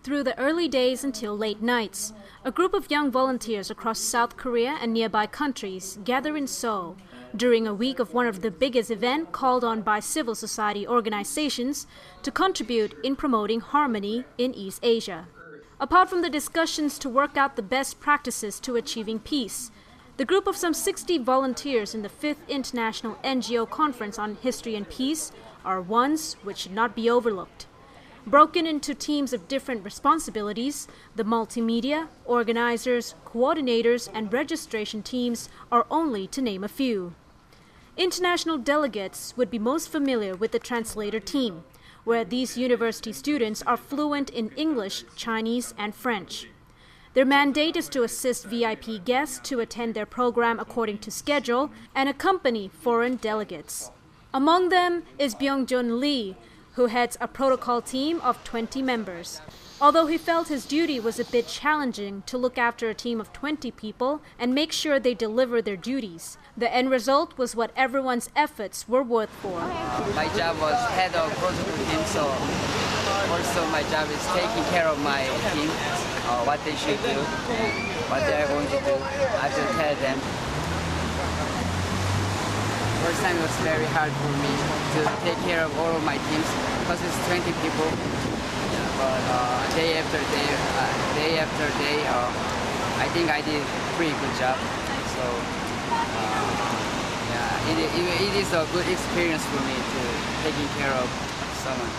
through the early days until late nights. A group of young volunteers across South Korea and nearby countries gather in Seoul during a week of one of the biggest events called on by civil society organizations to contribute in promoting harmony in East Asia. Apart from the discussions to work out the best practices to achieving peace, the group of some 60 volunteers in the 5th International NGO Conference on History and Peace are ones which should not be overlooked. Broken into teams of different responsibilities, the multimedia, organizers, coordinators, and registration teams are only to name a few. International delegates would be most familiar with the translator team, where these university students are fluent in English, Chinese, and French. Their mandate is to assist VIP guests to attend their program according to schedule and accompany foreign delegates. Among them is Byung-jun Lee, who heads a protocol team of 20 members. Although he felt his duty was a bit challenging to look after a team of 20 people and make sure they deliver their duties, the end result was what everyone's efforts were worth for. My job was head of protocol team, so also my job is taking care of my team, what they should do, what they are going to do. I have to tell them. First time it was very hard for me to take care of all of my teams because it's 20 people. But day after day, I think I did a pretty good job. So it is a good experience for me to taking care of someone.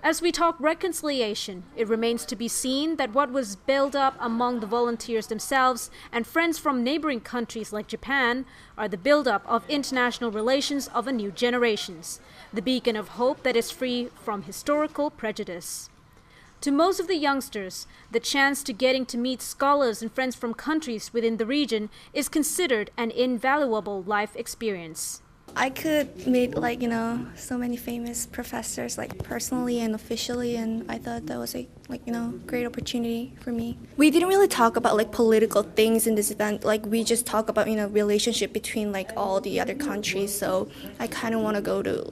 As we talk reconciliation, it remains to be seen that what was built up among the volunteers themselves and friends from neighboring countries like Japan are the build-up of international relations of a new generations, the beacon of hope that is free from historical prejudice. To most of the youngsters, the chance to getting to meet scholars and friends from countries within the region is considered an invaluable life experience. I could meet so many famous professors personally and officially, and I thought that was a great opportunity for me. We didn't really talk about political things in this event. We just talk about relationship between all the other countries. So I kind of want to go to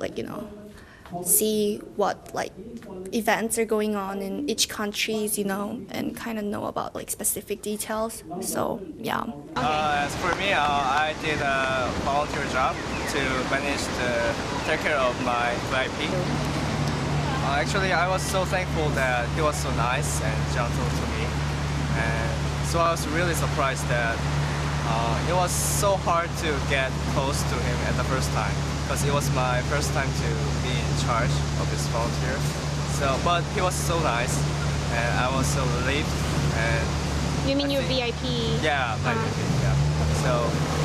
see what events are going on in each countries, and kind of know about specific details. So yeah. As for me, I did a volunteer job to manage to take care of my VIP. Actually, I was so thankful that he was so nice and gentle to me, and so I was really surprised that it was so hard to get close to him at the first time, because it was my first time to be in charge of this volunteer. But he was so nice, and I was so relieved. And you mean your VIP? Yeah, my VIP. Yeah. So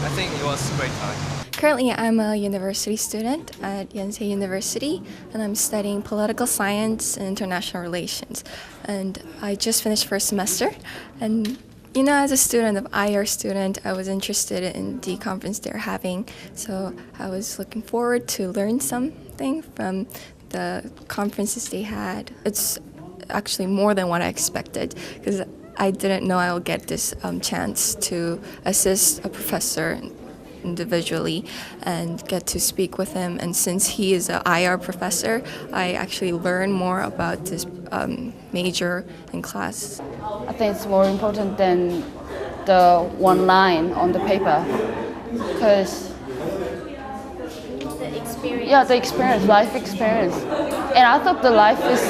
I think it was a great time. Currently, I'm a university student at Yonsei University, and I'm studying political science and international relations. And I just finished first semester, and as a student, of IR student, I was interested in the conference they're having, so I was looking forward to learn something from the conferences they had. It's actually more than what I expected, because I didn't know I would get this chance to assist a professor individually and get to speak with him. And since he is an IR professor, I actually learned more about this major in class. I think it's more important than the one line on the paper, because the experience, life experience. And I thought the life is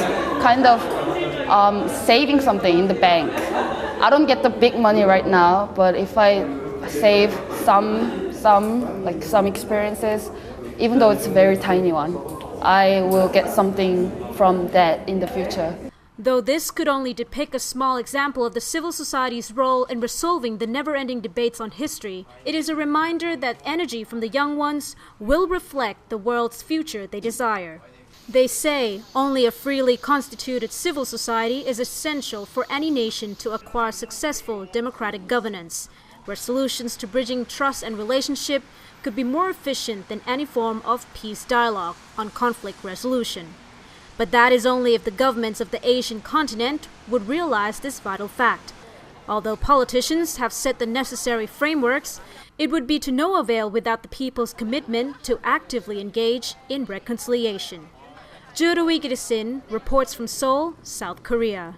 kind of saving something in the bank. I don't get the big money right now, but if I save some experiences, even though it's a very tiny one, I will get something from that in the future. Though this could only depict a small example of the civil society's role in resolving the never-ending debates on history, it is a reminder that energy from the young ones will reflect the world's future they desire. They say only a freely constituted civil society is essential for any nation to acquire successful democratic governance, where solutions to bridging trust and relationship could be more efficient than any form of peace dialogue on conflict resolution. But that is only if the governments of the Asian continent would realize this vital fact. Although politicians have set the necessary frameworks, it would be to no avail without the people's commitment to actively engage in reconciliation. Juarawee Kittisilpa reports from Seoul, South Korea.